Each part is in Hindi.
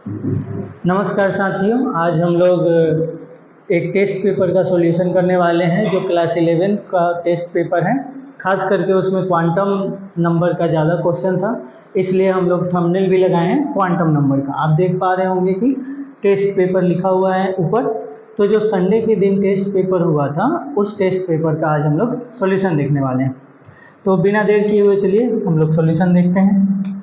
नमस्कार साथियों, आज हम लोग एक टेस्ट पेपर का सॉल्यूशन करने वाले हैं जो क्लास 11 का टेस्ट पेपर है। खास करके उसमें क्वांटम नंबर का ज़्यादा क्वेश्चन था, इसलिए हम लोग थंबनेल भी लगाए हैं क्वांटम नंबर का। आप देख पा रहे होंगे कि टेस्ट पेपर लिखा हुआ है ऊपर। तो जो संडे के दिन टेस्ट पेपर हुआ था उस टेस्ट पेपर का आज हम लोग सॉल्यूशन देखने वाले हैं। तो बिना देर किए हुए चलिए हम लोग सॉल्यूशन देखते हैं।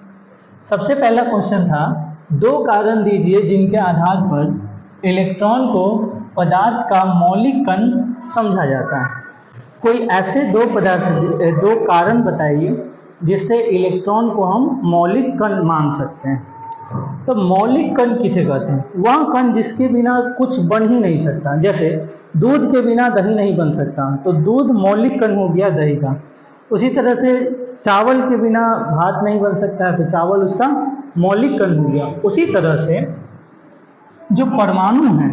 सबसे पहला क्वेश्चन था, दो कारण दीजिए जिनके आधार पर इलेक्ट्रॉन को पदार्थ का मौलिक कण समझा जाता है। कोई ऐसे दो कारण बताइए जिससे इलेक्ट्रॉन को हम मौलिक कण मान सकते हैं। तो मौलिक कण किसे कहते हैं? वह कण जिसके बिना कुछ बन ही नहीं सकता। जैसे दूध के बिना दही नहीं बन सकता, तो दूध मौलिक कण हो गया दही का। उसी तरह से चावल के बिना भात नहीं बन सकता है, तो चावल उसका मौलिक कण हो गया। उसी तरह से जो परमाणु है,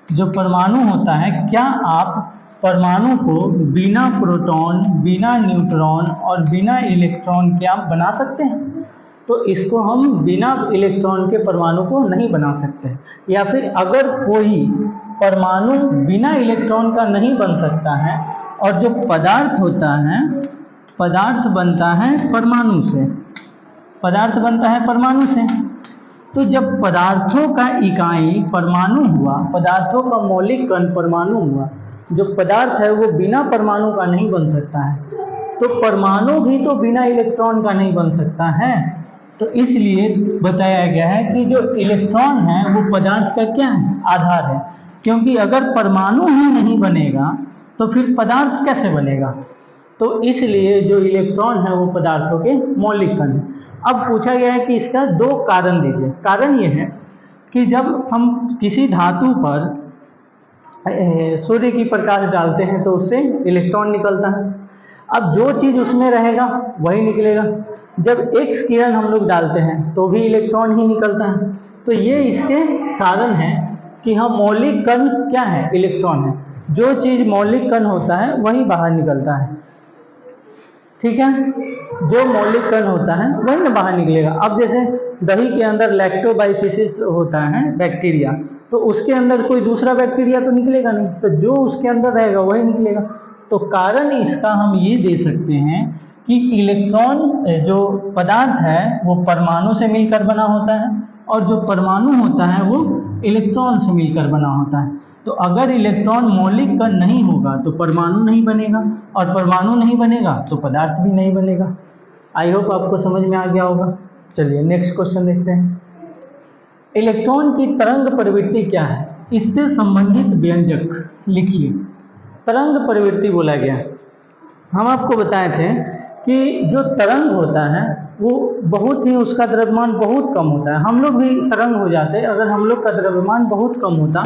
जो परमाणु होता है, क्या आप परमाणु को बिना प्रोटॉन, बिना न्यूट्रॉन और बिना इलेक्ट्रॉन के आप बना सकते हैं? तो इसको हम बिना इलेक्ट्रॉन के परमाणु को नहीं बना सकते। या फिर अगर कोई परमाणु बिना इलेक्ट्रॉन का नहीं बन सकता है और जो पदार्थ होता है, पदार्थ बनता है परमाणु से, पदार्थ बनता है परमाणु से। तो जब पदार्थों का इकाई परमाणु हुआ, पदार्थों का मौलिक कण परमाणु हुआ, जो पदार्थ है वो बिना परमाणु का नहीं बन सकता है, तो परमाणु भी तो बिना इलेक्ट्रॉन का नहीं बन सकता है। तो इसलिए बताया गया है कि जो इलेक्ट्रॉन है वो पदार्थ का क्या है? आधार है। क्योंकि अगर परमाणु ही नहीं बनेगा तो फिर पदार्थ कैसे बनेगा? तो इसलिए जो इलेक्ट्रॉन है वो पदार्थों के मौलिक कण है। अब पूछा गया है कि इसका दो कारण दीजिए। कारण ये है कि जब हम किसी धातु पर सूर्य की प्रकाश डालते हैं तो उससे इलेक्ट्रॉन निकलता है। अब जो चीज़ उसमें रहेगा वही निकलेगा। जब एक्स किरण हम लोग डालते हैं तो भी इलेक्ट्रॉन ही निकलता है। तो ये इसके कारण है कि हम मौलिक कण क्या है? इलेक्ट्रॉन है। जो चीज़ मौलिक कण होता है वही बाहर निकलता है, ठीक है। जो मौलिक कण होता है वही ना बाहर निकलेगा। अब जैसे दही के अंदर लैक्टोबाइसिस होता है बैक्टीरिया, तो उसके अंदर कोई दूसरा बैक्टीरिया तो निकलेगा नहीं, तो जो उसके अंदर रहेगा वही निकलेगा। तो कारण इसका हम ये दे सकते हैं कि इलेक्ट्रॉन जो पदार्थ है वो परमाणु से मिलकर बना होता है और जो परमाणु होता है वो इलेक्ट्रॉन से मिलकर बना होता है। तो अगर इलेक्ट्रॉन मौलिक कण नहीं होगा तो परमाणु नहीं बनेगा, और परमाणु नहीं बनेगा तो पदार्थ भी नहीं बनेगा। आई होप आपको समझ में आ गया होगा। चलिए नेक्स्ट क्वेश्चन देखते हैं। इलेक्ट्रॉन की तरंग प्रवृत्ति क्या है? इससे संबंधित व्यंजक लिखिए। तरंग प्रवृत्ति बोला गया। हम आपको बताए थे कि जो तरंग होता है वो बहुत ही, उसका द्रव्यमान बहुत कम होता है। हम लोग भी तरंग हो जाते हैं अगर हम लोग का द्रव्यमान बहुत कम होता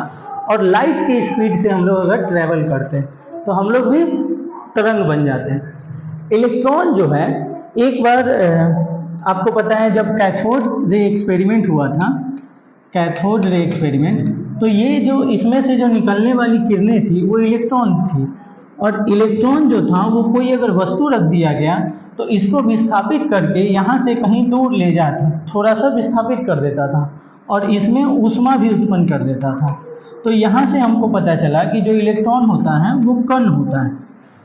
और लाइट की स्पीड से हम लोग अगर ट्रैवल करते हैं तो हम लोग भी तरंग बन जाते हैं। इलेक्ट्रॉन जो है, एक बार आपको पता है जब कैथोड रे एक्सपेरिमेंट हुआ था, कैथोड रे एक्सपेरिमेंट, तो ये जो इसमें से जो निकलने वाली किरणें थी वो इलेक्ट्रॉन थी। और इलेक्ट्रॉन जो था वो कोई अगर वस्तु रख दिया गया तो इसको विस्थापित करके यहाँ से कहीं दूर ले जाता, थोड़ा सा विस्थापित कर देता था और इसमें ऊष्मा भी उत्पन्न कर देता था। तो यहाँ से हमको पता चला कि जो इलेक्ट्रॉन होता है वो कण होता है।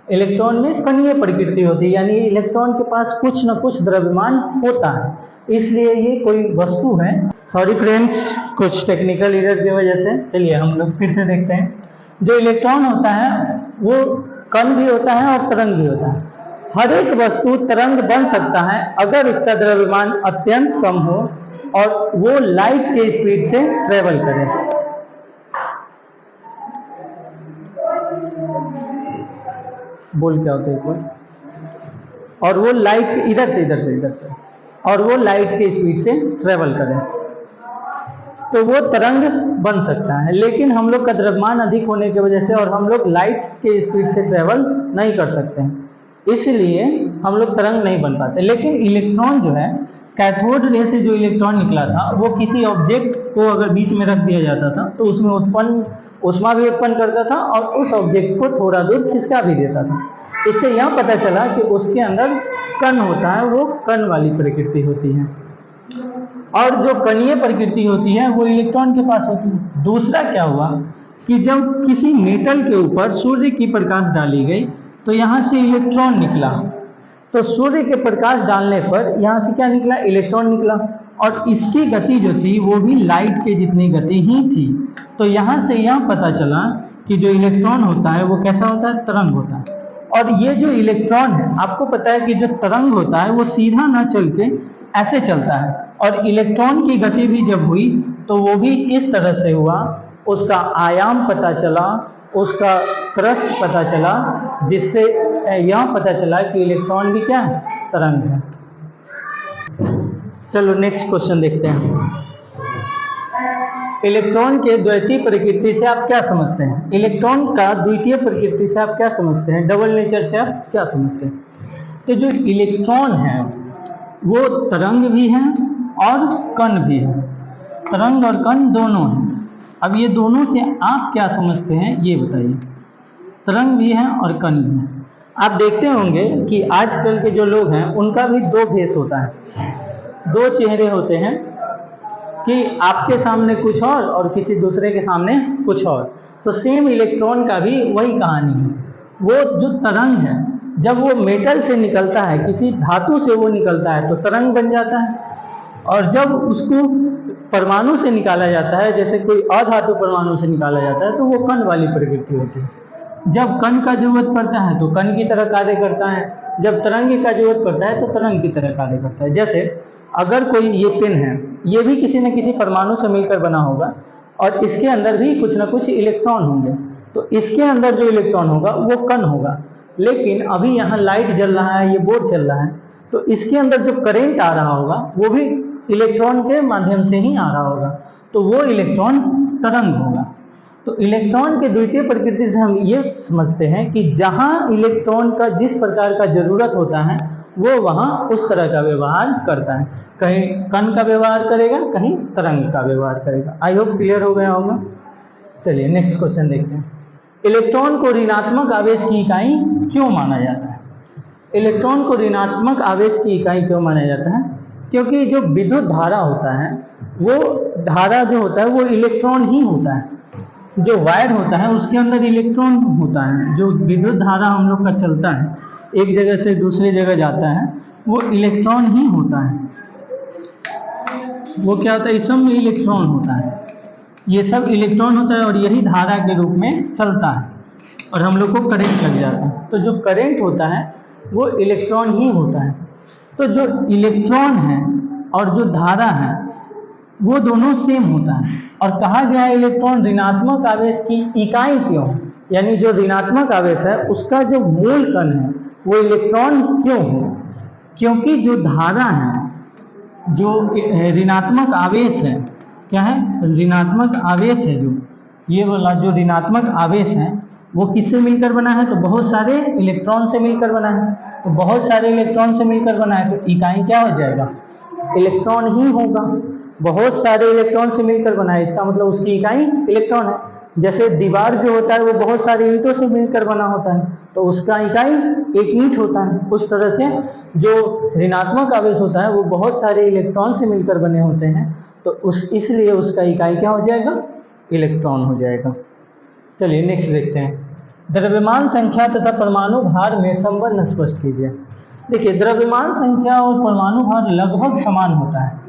इलेक्ट्रॉन में कणीय प्रकृति होती है, यानी इलेक्ट्रॉन के पास कुछ न कुछ द्रव्यमान होता है, इसलिए ये कोई वस्तु है। सॉरी फ्रेंड्स, कुछ टेक्निकल एरर की वजह से। चलिए हम लोग फिर से देखते हैं। जो इलेक्ट्रॉन होता है वो कण भी होता है और तरंग भी होता है। हर एक वस्तु तरंग बन सकता है अगर उसका द्रव्यमान अत्यंत कम हो और वो लाइट के स्पीड से ट्रेवल करे। बोल क्या होता है एक बार? और वो लाइट इधर से और वो लाइट के स्पीड से ट्रेवल करे तो वो तरंग बन सकता है। लेकिन हम लोग का द्रव्यमान अधिक होने की वजह से और हम लोग लाइट के स्पीड से ट्रेवल नहीं कर सकते हैं, इसलिए हम लोग तरंग नहीं बन पाते। लेकिन इलेक्ट्रॉन जो है, कैथोड रे से जो इलेक्ट्रॉन निकला था वो किसी ऑब्जेक्ट को अगर बीच में रख दिया जाता था तो उसमें ऊष्मा भी उत्पन्न करता था और उस ऑब्जेक्ट को थोड़ा दूर खिसका भी देता था। इससे यह पता चला कि उसके अंदर कण होता है, वो कण वाली प्रकृति होती है। और जो कणीय प्रकृति होती है वो इलेक्ट्रॉन के पास होती है। दूसरा क्या हुआ कि जब किसी मेटल के ऊपर सूर्य की प्रकाश डाली गई तो यहाँ से इलेक्ट्रॉन निकला, तो सूर्य के प्रकाश डालने पर यहाँ से क्या निकला, इलेक्ट्रॉन निकला, और इसकी गति जो थी वो भी लाइट के जितनी गति ही थी। तो यहाँ से यह पता चला कि जो इलेक्ट्रॉन होता है वो कैसा होता है, तरंग होता है। और ये जो इलेक्ट्रॉन है, आपको पता है कि जो तरंग होता है वो सीधा ना चल के ऐसे चलता है, और इलेक्ट्रॉन की गति भी जब हुई तो वो भी इस तरह से हुआ, उसका आयाम पता चला, उसका क्रस्ट पता चला, जिससे यह पता चला कि इलेक्ट्रॉन भी क्या है, तरंग है। चलो नेक्स्ट क्वेश्चन देखते हैं। इलेक्ट्रॉन के द्वितीय प्रकृति से आप क्या समझते हैं? इलेक्ट्रॉन का द्वितीय प्रकृति से आप क्या समझते हैं, डबल नेचर से आप क्या समझते हैं? तो जो इलेक्ट्रॉन है वो तरंग भी है और कण भी है, तरंग और कण दोनों हैं। अब ये दोनों से आप क्या समझते हैं ये बताइए। तरंग भी है और कण भी है। आप देखते होंगे कि आजकल के जो लोग हैं उनका भी दो फेस होता है, दो चेहरे होते हैं, कि आपके सामने कुछ और किसी दूसरे के सामने कुछ और। तो सेम इलेक्ट्रॉन का भी वही कहानी है। वो जो तरंग है जब वो मेटल से निकलता है, किसी धातु से वो निकलता है तो तरंग बन जाता है, और जब उसको परमाणु से निकाला जाता है, जैसे कोई अधातु परमाणु से निकाला जाता है, तो वो कण वाली प्रकृति होती है। जब कण का जरूरत पड़ता है तो कण की तरह कार्य करता है, जब तरंग का जरूरत पड़ता है तो तरंग की तरह कार्य करता है। जैसे अगर कोई ये पेन है, ये भी किसी न किसी परमाणु से मिलकर बना होगा, और इसके अंदर भी कुछ न कुछ इलेक्ट्रॉन होंगे, तो इसके अंदर जो इलेक्ट्रॉन होगा वो कण होगा। लेकिन अभी यहाँ लाइट जल रहा है, ये बोर्ड चल रहा है, तो इसके अंदर जो करंट आ रहा होगा वो भी इलेक्ट्रॉन के माध्यम से ही आ रहा होगा, तो वो इलेक्ट्रॉन तरंग होगा। तो इलेक्ट्रॉन के द्वितीय प्रकृति से हम ये समझते हैं कि जहाँ इलेक्ट्रॉन का जिस प्रकार का जरूरत होता है वो वहाँ उस तरह का व्यवहार करता है, कहीं कण का व्यवहार करेगा, कहीं तरंग का व्यवहार करेगा। आई होप क्लियर हो गया होगा। चलिए नेक्स्ट क्वेश्चन देखते हैं। इलेक्ट्रॉन को ऋणात्मक आवेश की इकाई क्यों माना जाता है? इलेक्ट्रॉन को ऋणात्मक आवेश की इकाई क्यों माना जाता है? क्योंकि जो विद्युत धारा होता है, वो धारा जो होता है वो इलेक्ट्रॉन ही होता है। जो वायर होता है उसके अंदर इलेक्ट्रॉन होता है। जो विद्युत धारा हम लोग का चलता है, एक जगह से दूसरी जगह जाता है, वो इलेक्ट्रॉन ही होता है। वो क्या होता है, इस सब में इलेक्ट्रॉन होता है, ये सब इलेक्ट्रॉन होता है, और यही धारा के रूप में चलता है, और हम लोग को करंट लग जाता है। तो जो करंट होता है वो इलेक्ट्रॉन ही होता है। तो जो इलेक्ट्रॉन है और जो धारा है वो दोनों सेम होता है। और कहा गया है इलेक्ट्रॉन ऋणात्मक आवेश की इकाई क्यों, यानी जो ऋणात्मक आवेश है उसका जो मूल कण है वो इलेक्ट्रॉन क्यों है? क्योंकि जो धारा है, जो ऋणात्मक आवेश है, क्या है, ऋणात्मक आवेश है, जो ये वाला जो ऋणात्मक आवेश है वो किससे मिलकर बना है? तो बहुत सारे इलेक्ट्रॉन से मिलकर बना है। तो बहुत सारे इलेक्ट्रॉन से मिलकर बना है, तो इकाई क्या हो जाएगा? इलेक्ट्रॉन ही होगा। बहुत सारे इलेक्ट्रॉन से मिलकर बना है, इसका मतलब उसकी इकाई इलेक्ट्रॉन है। जैसे दीवार जो होता है वो बहुत सारे ईंटों से मिलकर बना होता है, तो उसका इकाई एक ईंट होता है। उस तरह से जो ऋणात्मक आवेश होता है वो बहुत सारे इलेक्ट्रॉन से मिलकर बने होते हैं, तो इसलिए उसका इकाई क्या हो जाएगा? इलेक्ट्रॉन हो जाएगा। चलिए नेक्स्ट देखते हैं। द्रव्यमान संख्या तथा परमाणु भार में संबंध स्पष्ट कीजिए। देखिए, द्रव्यमान संख्या और परमाणु भार लगभग समान होता है।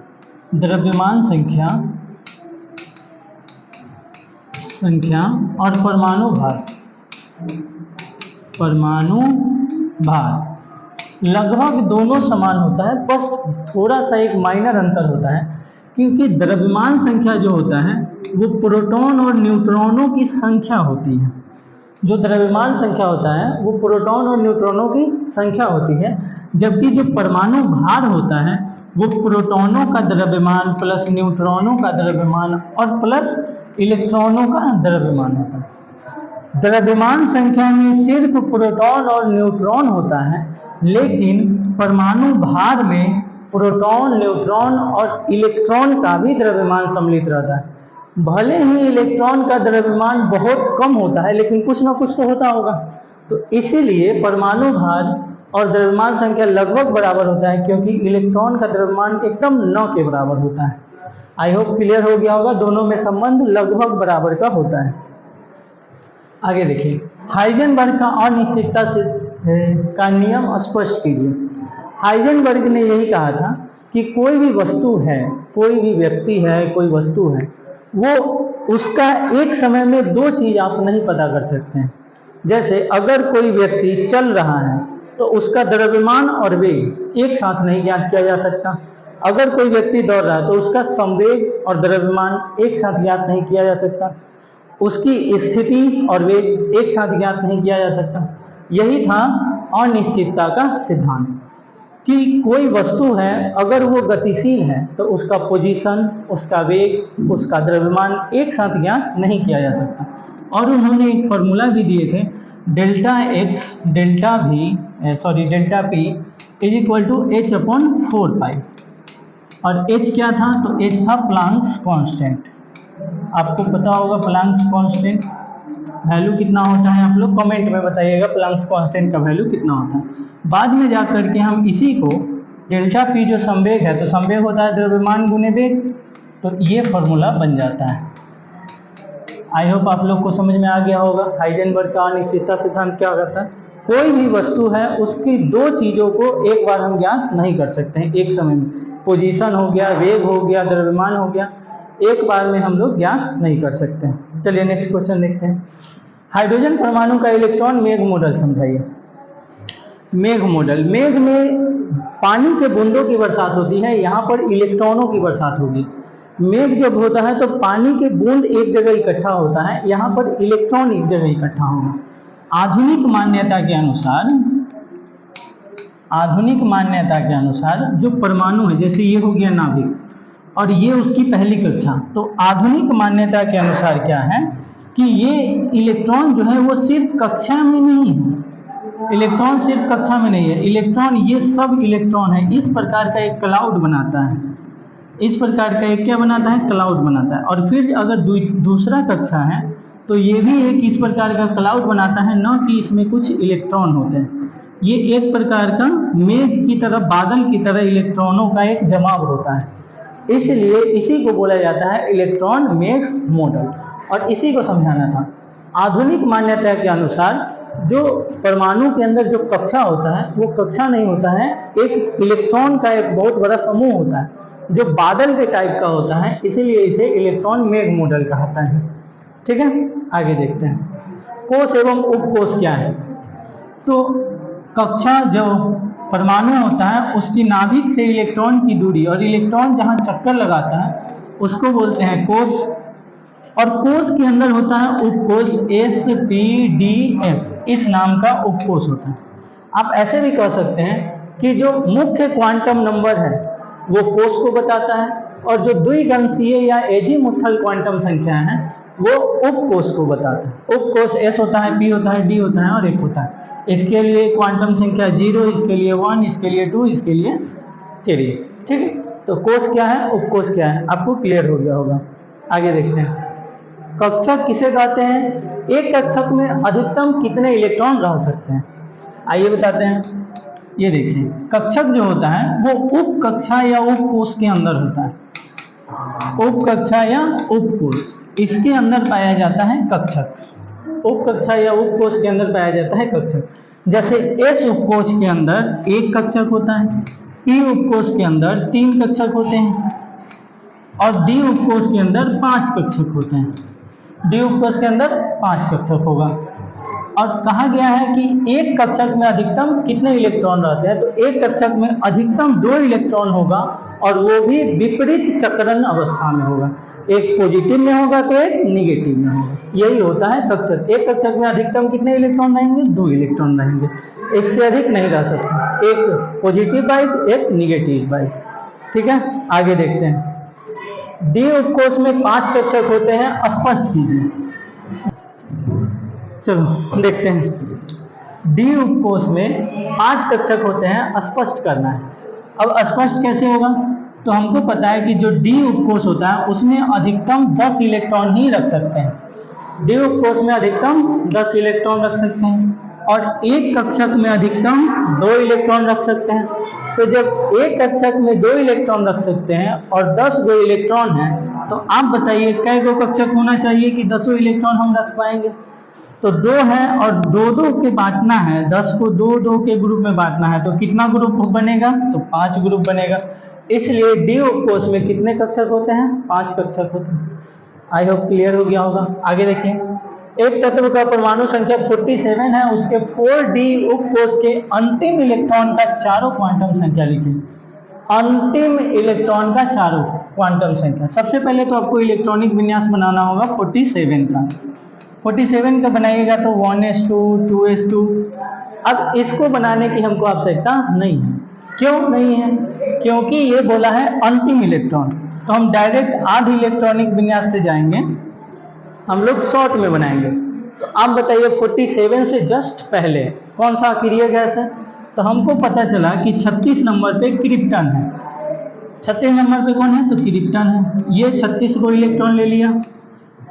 द्रव्यमान संख्या और परमाणु भार लगभग दोनों समान होता है, बस थोड़ा सा एक माइनर अंतर होता है, क्योंकि द्रव्यमान संख्या जो होता है वो प्रोटॉन और न्यूट्रॉनों की संख्या होती है। जो द्रव्यमान संख्या होता है वो प्रोटॉन और न्यूट्रॉनों की संख्या होती है, जबकि जो परमाणु भार होता है वो प्रोटॉनों का द्रव्यमान प्लस न्यूट्रॉनों का द्रव्यमान और प्लस इलेक्ट्रॉनों का द्रव्यमान होता है। द्रव्यमान संख्या में सिर्फ प्रोटॉन और न्यूट्रॉन होता है, लेकिन परमाणु भार में प्रोटॉन, न्यूट्रॉन और इलेक्ट्रॉन का भी द्रव्यमान सम्मिलित रहता है। भले ही इलेक्ट्रॉन का द्रव्यमान बहुत कम होता है, लेकिन कुछ ना कुछ तो होता होगा। तो इसीलिए परमाणु भार और द्रव्यमान संख्या लगभग बराबर होता है, क्योंकि इलेक्ट्रॉन का द्रव्यमान एकदम 9 के बराबर होता है। आई होप क्लियर हो गया होगा, दोनों में संबंध लगभग बराबर का होता है। आगे देखिए, हाइजेनबर्ग का अनिश्चितता का नियम स्पष्ट कीजिए। हाइजेनबर्ग ने यही कहा था कि कोई भी वस्तु है, कोई भी व्यक्ति है, कोई वस्तु है, वो उसका एक समय में दो चीज आप नहीं पता कर सकते हैं। जैसे अगर कोई व्यक्ति चल रहा है तो उसका द्रव्यमान और वेग एक साथ नहीं ज्ञात किया जा सकता। अगर कोई व्यक्ति दौड़ रहा है तो उसका संवेग और द्रव्यमान एक साथ ज्ञात नहीं किया जा सकता। उसकी स्थिति और वेग एक साथ ज्ञात नहीं किया जा सकता। यही था अनिश्चितता का सिद्धांत, कि कोई वस्तु है अगर वो गतिशील है तो उसका पोजीशन, उसका वेग, उसका द्रव्यमान एक साथ ज्ञात नहीं किया जा सकता। और उन्होंने एक फॉर्मूला भी दिए थे, delta P is equal to h upon 4 pi. और h क्या था? तो h था प्लांक्स कांस्टेंट। आपको पता होगा प्लांक्स कांस्टेंट वैल्यू कितना होता है, आप लोग कमेंट में बताइएगा प्लांक्स कांस्टेंट का वैल्यू कितना होता है। बाद में जा करके हम इसी को डेल्टा पी जो संवेग है, तो संवेग होता है द्रव्यमान गुने वेग, तो ये फॉर्मूला बन जाता है। आई होप आप लोग को समझ में आ गया होगा हाइजेनबर्ग का अनिश्चितता सिद्धांत क्या करता है। कोई भी वस्तु है उसकी दो चीज़ों को एक बार हम ज्ञात नहीं कर सकते हैं एक समय में। पोजीशन हो गया, वेग हो गया, द्रव्यमान हो गया, एक बार में हम लोग ज्ञात नहीं कर सकते हैं। चलिए नेक्स्ट क्वेश्चन देखते हैं। हाइड्रोजन परमाणु का इलेक्ट्रॉन मेघ मॉडल समझाइए। मेघ मॉडल, मेघ में पानी के बूंदों की बरसात होती है, यहाँ पर इलेक्ट्रॉनों की बरसात होगी। मेघ जब होता है तो पानी के बूंद एक जगह इकट्ठा होता है, यहाँ पर इलेक्ट्रॉन एक जगह इकट्ठा होगा। आधुनिक मान्यता के अनुसार जो परमाणु है, जैसे ये हो गया नाभिक और ये उसकी पहली कक्षा, तो आधुनिक मान्यता के अनुसार क्या है कि ये इलेक्ट्रॉन जो है वो सिर्फ कक्षा में नहीं है। इलेक्ट्रॉन सिर्फ कक्षा में नहीं है, इलेक्ट्रॉन ये सब इलेक्ट्रॉन है इस प्रकार का एक क्लाउड बनाता है, इस प्रकार का एक क्या बनाता है, क्लाउड बनाता है। और फिर अगर दूसरा कक्षा है तो ये भी एक इस प्रकार का क्लाउड बनाता है, न कि इसमें कुछ इलेक्ट्रॉन होते हैं। ये एक प्रकार का मेघ की तरह, बादल की तरह इलेक्ट्रॉनों का एक जमाव होता है, इसलिए इसी को बोला जाता है इलेक्ट्रॉन मेघ मॉडल। और इसी को समझाना था। आधुनिक मान्यता के अनुसार जो परमाणु के अंदर जो कक्षा होता है वो कक्षा नहीं होता है, एक इलेक्ट्रॉन का एक बहुत बड़ा समूह होता है जो बादल के टाइप का होता है, इसीलिए इसे इलेक्ट्रॉन मेघ मॉडल कहता है। ठीक है, आगे देखते हैं। कोश एवं उपकोश क्या है? तो कक्षा जो परमाणु होता है उसकी नाभिक से इलेक्ट्रॉन की दूरी और इलेक्ट्रॉन जहाँ चक्कर लगाता है उसको बोलते हैं कोश। और कोश के अंदर होता है उपकोश, SPDF इस नाम का उपकोश होता है। आप ऐसे भी कह सकते हैं कि जो मुख्य क्वांटम नंबर है वो कोश को बताता है, और जो द्विगंशीय या एजीमुथल क्वांटम संख्या है वो उपकोश को बताता है। उपकोश S होता है, P होता है, D होता है और 1 होता है। इसके लिए क्वांटम संख्या 0, इसके लिए 1, इसके लिए 2, इसके लिए 3। ठीक है, तो कोश क्या है, उपकोश क्या है, आपको क्लियर हो गया होगा। आगे देखते हैं। कक्षक किसे कहते हैं? एक कक्षक में अधिकतम कितने इलेक्ट्रॉन रह सकते हैं, आइए बताते हैं। ये देखिए, कक्षक जो होता है वो उप कक्षा या उपकोश के अंदर होता है। उप कक्षा या उपकोश, इसके अंदर पाया जाता है कक्षक। उप कक्षा या उपकोश के अंदर पाया जाता है कक्षक। जैसे S उपकोश के अंदर एक कक्षक होता है, P उपकोश के अंदर 3 कक्षक होते हैं और D उपकोश के अंदर 5 कक्षक होते हैं। D उपकोश के अंदर 5 कक्षक होगा। और कहा गया है कि एक कक्षक में अधिकतम कितने इलेक्ट्रॉन रहते हैं? तो एक कक्षक में अधिकतम 2 इलेक्ट्रॉन होगा, और वो भी विपरीत चक्रण अवस्था में होगा। एक पॉजिटिव में होगा तो एक निगेटिव में होगा। यही होता है कक्षक। एक कक्षक में अधिकतम कितने इलेक्ट्रॉन रहेंगे? 2 इलेक्ट्रॉन रहेंगे, इससे अधिक नहीं रह सकते। एक पॉजिटिव बाइट, एक निगेटिव बाइट। ठीक है, आगे देखते हैं। D उपकोश में 5 कक्षक होते हैं, स्पष्ट कीजिए। चलो देखते हैं। D उपकोश में 5 कक्षक होते हैं, स्पष्ट करना है। अब स्पष्ट कैसे होगा? तो हमको पता है कि जो D उपकोश होता है उसमें अधिकतम 10 इलेक्ट्रॉन ही रख सकते हैं। D उपकोश में अधिकतम 10 इलेक्ट्रॉन रख सकते हैं। और एक कक्षक में अधिकतम 2 इलेक्ट्रॉन रख सकते हैं। तो जब एक कक्षक में 2 इलेक्ट्रॉन रख सकते हैं और 10 गो इलेक्ट्रॉन हैं, तो आप बताइए कै गो कक्षक होना चाहिए कि 10 इलेक्ट्रॉन हम रख पाएंगे। तो 2 है और 2-2 के बांटना है, 10 को 2-2 के ग्रुप में बांटना है, तो कितना ग्रुप बनेगा? तो 5 ग्रुप बनेगा। इसलिए डी उपकोष में कितने कक्षक होते हैं? 5 कक्षक होते हैं। आई होप क्लियर हो गया होगा। आगे देखिए, एक तत्व का परमाणु संख्या 47 है, उसके 4d उपकोष के अंतिम इलेक्ट्रॉन का चारों क्वांटम संख्या लिखिए। अंतिम इलेक्ट्रॉन का चारों क्वांटम संख्या। सबसे पहले तो आपको इलेक्ट्रॉनिक विन्यास बनाना होगा 47 का। 47 का बनाइएगा तो 1s2 2s2। अब इसको बनाने की हमको आवश्यकता नहीं है। क्यों नहीं है? क्योंकि ये बोला है अंतिम इलेक्ट्रॉन, तो हम डायरेक्ट आध इलेक्ट्रॉनिक विन्यास से जाएंगे, हम लोग शॉर्ट में बनाएंगे। तो आप बताइए 47 से जस्ट पहले कौन सा अक्रिय गैस है? तो हमको पता चला कि 36 नंबर पे क्रिप्टन है। 36 नंबर पे कौन है? तो क्रिप्टन है। ये 36 को इलेक्ट्रॉन ले लिया।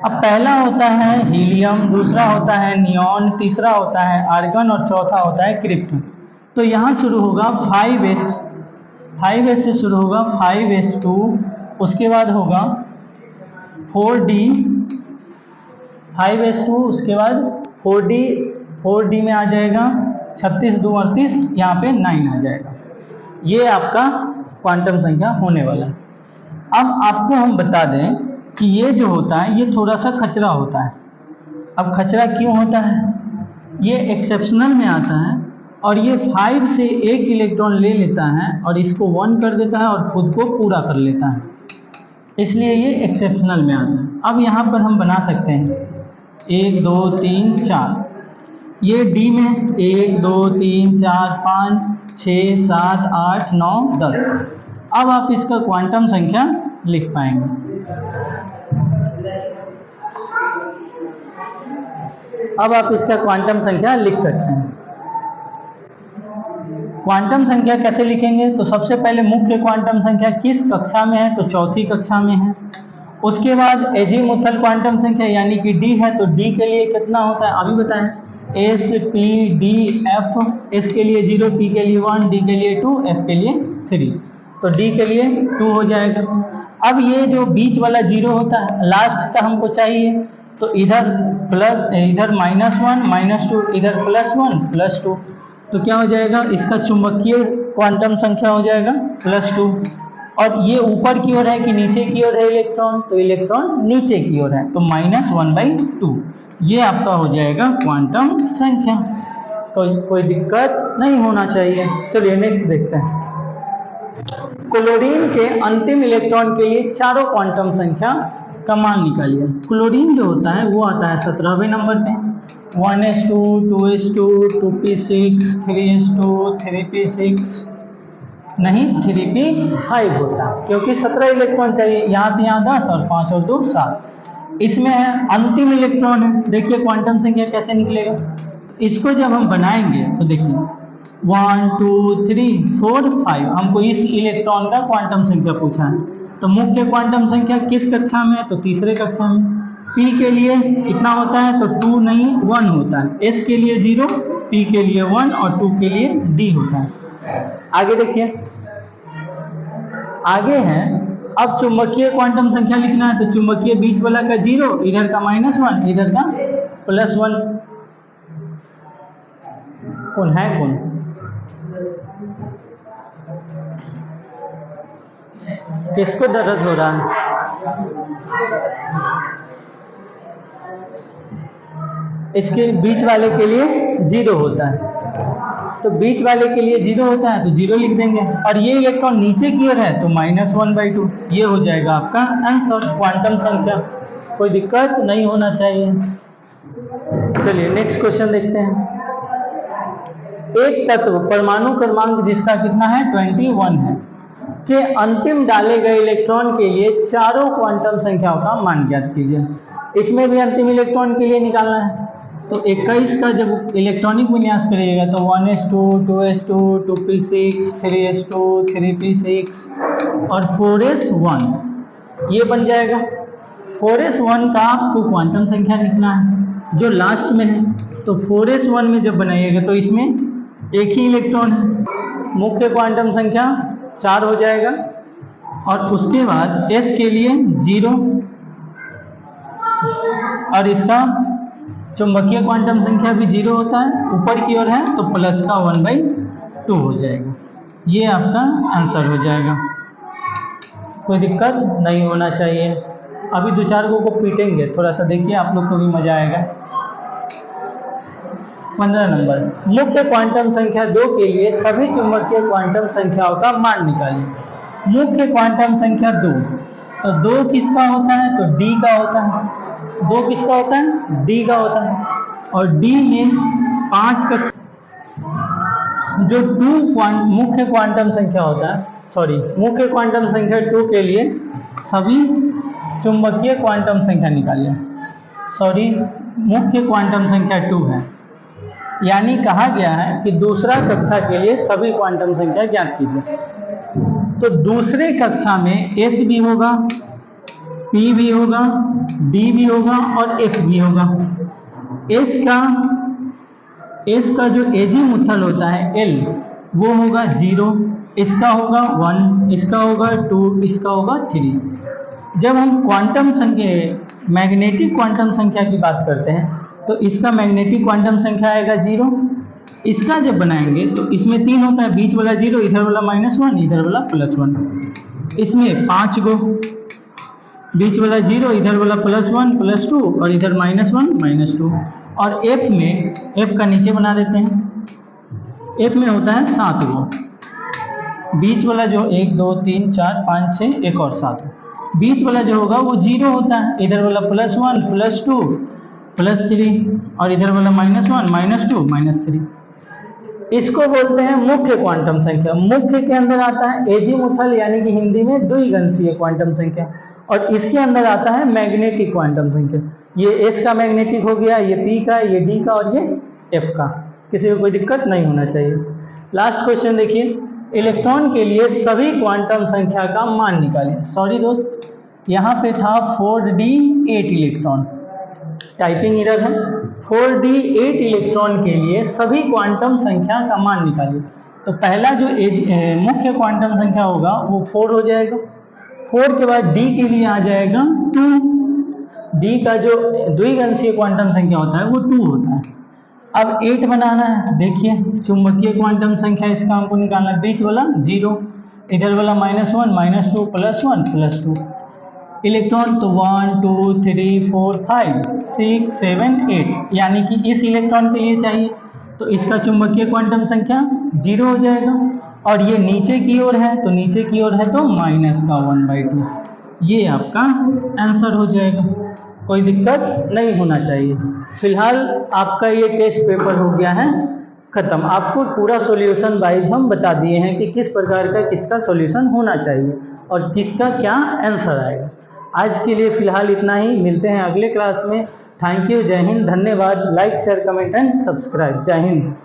अब पहला होता है हीलियम, दूसरा होता है नियॉन, तीसरा होता है आर्गन और चौथा होता है क्रिप्टन। तो यहाँ शुरू होगा 5s से शुरू होगा 5s2, उसके बाद होगा 4d 5s2, उसके बाद 4d में आ जाएगा 36 2 38, यहाँ पे 9 आ जाएगा। ये आपका क्वांटम संख्या होने वाला है। अब आपको हम बता दें कि ये जो होता है ये थोड़ा सा खचरा होता है। अब खचरा क्यों होता है? ये एक्सेप्शनल में आता है और ये 5 से 1 इलेक्ट्रॉन ले लेता है और इसको 1 कर देता है और खुद को पूरा कर लेता है, इसलिए ये एक्सेप्शनल में आता है। अब यहाँ पर हम बना सकते हैं 1 2 3 4, ये डी में 1 2 3 4 5 6 7 8 9 10। अब आप इसका क्वांटम संख्या लिख पाएंगे। अब आप इसका क्वांटम संख्या लिख सकते हैं। क्वांटम संख्या कैसे लिखेंगे? तो सबसे पहले मुख्य क्वांटम संख्या किस कक्षा में है? तो चौथी कक्षा में है। उसके बाद एजीमुथल क्वांटम संख्या यानी कि डी है, तो डी के लिए कितना होता है अभी बताएं? S P D F. S के लिए 0, पी के लिए 1, डी के लिए 2, एफ के लिए 3। तो डी के लिए 2 हो जाएगा। अब ये जो बीच वाला 0 होता है लास्ट का हमको चाहिए, तो इधर -1 -2, इधर +1 +2, तो क्या हो जाएगा? इसका चुंबकीय क्वांटम संख्या हो जाएगा +2। और ये ऊपर की ओर है कि नीचे की ओर है इलेक्ट्रॉन? तो इलेक्ट्रॉन नीचे की ओर है, तो -1/2। ये आपका हो जाएगा क्वांटम संख्या। तो कोई दिक्कत नहीं होना चाहिए। चलिए नेक्स्ट देखते हैं। क्लोरीन के अंतिम इलेक्ट्रॉन के लिए चारों क्वांटम संख्या का मान निकालिए। क्लोरीन जो होता है वो आता है 17वें नंबर पे, 1s2 2s2 2p6 3s2 3p6 नहीं 3p5 होता है, क्योंकि 17 इलेक्ट्रॉन चाहिए। यहाँ से यहाँ 10 और 5 और 2 7। इसमें है अंतिम इलेक्ट्रॉन है। देखिए क्वांटम संख्या कैसे निकलेगा। इसको जब हम बनाएंगे तो देखिए 1 2 3 4 5, हमको इस इलेक्ट्रॉन का क्वांटम संख्या पूछा है। तो मुख्य क्वांटम संख्या किस कक्षा में है? तो तीसरे कक्षा में। P के लिए कितना होता है? तो 2 नहीं 1 होता है। S के लिए 0, P के लिए 1 और 2 के लिए D होता है। आगे देखिए, आगे है अब चुंबकीय क्वांटम संख्या लिखना है। तो चुंबकीय बीच वाला का 0, इधर का -1, इधर का +1। कौन है कौन? किसको दर्द हो रहा है? इसके बीच वाले के लिए 0 होता है, तो बीच वाले के लिए 0 होता है तो 0 लिख देंगे। और ये इलेक्ट्रॉन नीचे की ओर है तो -1/2। ये हो जाएगा आपका आंसर, क्वांटम संख्या। कोई दिक्कत नहीं होना चाहिए। चलिए नेक्स्ट क्वेश्चन देखते हैं। एक तत्व परमाणु क्रमांक जिसका कितना है 21 है के अंतिम डाले गए इलेक्ट्रॉन के लिए चारों क्वांटम संख्याओं का मान ज्ञात कीजिए। इसमें भी अंतिम इलेक्ट्रॉन के लिए निकालना है। तो 21 का जब इलेक्ट्रॉनिक विन्यास करिएगा तो 1s2 2s2 2p6 3s2 3p6 और 4s1 ये बन जाएगा। 4s1 का आपको क्वांटम संख्या लिखना है जो लास्ट में है। तो 4s1 में जब बनाइएगा तो इसमें एक ही इलेक्ट्रॉन है, मुख्य क्वांटम संख्या 4 हो जाएगा। और उसके बाद s के लिए 0 और इसका चुंबकीय क्वांटम संख्या भी 0 होता है, ऊपर की ओर है तो प्लस का 1/2 हो जाएगा। ये आपका आंसर हो जाएगा, कोई दिक्कत नहीं होना चाहिए। अभी दो चार को पीटेंगे, थोड़ा सा देखिए, आप लोग को भी मजा आएगा। 15 नंबर, मुख्य क्वांटम संख्या 2 के लिए सभी चुंबकीय क्वांटम संख्याओं का मान निकालिए। मुख्य क्वांटम संख्या 2, तो 2 किसका होता है? तो d का होता है। 2 किसका होता है? d का होता है। और d में 5 कक्षा, जो मुख्य क्वांटम संख्या होता है, मुख्य क्वांटम संख्या 2 के लिए सभी चुंबकीय क्वांटम संख्या निकालिए। मुख्य क्वांटम संख्या 2 है, यानी कहा गया है कि दूसरा कक्षा के लिए सभी क्वांटम संख्या ज्ञात कीजिए। तो दूसरे कक्षा में s भी होगा, p भी होगा, d भी होगा और f भी होगा। s का जो एजीमुथल होता है l, वो होगा 0, इसका होगा 1, इसका होगा 2, इसका होगा 3। जब हम क्वांटम संख्या, मैग्नेटिक क्वांटम संख्या की बात करते हैं, तो इसका मैग्नेटिक क्वांटम संख्या आएगा 0। इसका जब बनाएंगे तो इसमें 3 होता है, बीच वाला 0, इधर वाला -1, इधर वाला +1। इसमें 5 गो, बीच वाला 0, इधर वाला +1 +2 और इधर -1 -2। और f में, f का नीचे बना देते हैं, f में होता है 7 गो, बीच वाला जो 1 2 3 4 5 6, एक और 7। बीच वाला जो होगा वो 0 होता है, इधर वाला +1 +2 +3 और इधर वाला -1 -2 -3। इसको बोलते हैं मुख्य क्वांटम संख्या। मुख्य के अंदर आता है एजीमुथल, यानी कि हिंदी में द्विगंशीय क्वांटम संख्या, और इसके अंदर आता है मैग्नेटिक क्वांटम संख्या। ये s का मैग्नेटिक हो गया, ये p का, ये d का और ये f का। किसी को कोई दिक्कत नहीं होना चाहिए। लास्ट क्वेश्चन देखिए, इलेक्ट्रॉन के लिए सभी क्वांटम संख्या का मान निकालिए। दोस्त, यहाँ पे था 4d 8 इलेक्ट्रॉन, टाइपिंग एरर है। 4d 8 इलेक्ट्रॉन के लिए सभी क्वांटम संख्या का मान निकालिए। तो पहला जो मुख्य क्वांटम संख्या होगा वो 4 हो जाएगा। 4 के बाद d के लिए आ जाएगा 2। d का जो द्विगंशीय क्वांटम संख्या होता है वो 2 होता है। अब 8 बनाना है। देखिए, चुंबकीय क्वांटम संख्या इसका हमको निकालना है, बीच वाला 0, इधर वाला -1 -2 +1 +2। इलेक्ट्रॉन तो 1 2 3 4 5 6 7 8, यानी कि इस इलेक्ट्रॉन के लिए चाहिए, तो इसका चुंबकीय क्वांटम संख्या 0 हो जाएगा। और ये नीचे की ओर है, तो नीचे की ओर है तो माइनस का 1/2। ये आपका आंसर हो जाएगा, कोई दिक्कत नहीं होना चाहिए। फिलहाल आपका ये टेस्ट पेपर हो गया है ख़त्म। आपको पूरा सॉल्यूशन वाइज हम बता दिए हैं कि किस प्रकार का किसका सॉल्यूशन होना चाहिए और किसका क्या आंसर आएगा। आज के लिए फ़िलहाल इतना ही, मिलते हैं अगले क्लास में। थैंक यू, जय हिंद, धन्यवाद। Like share comment and subscribe. जय हिंद।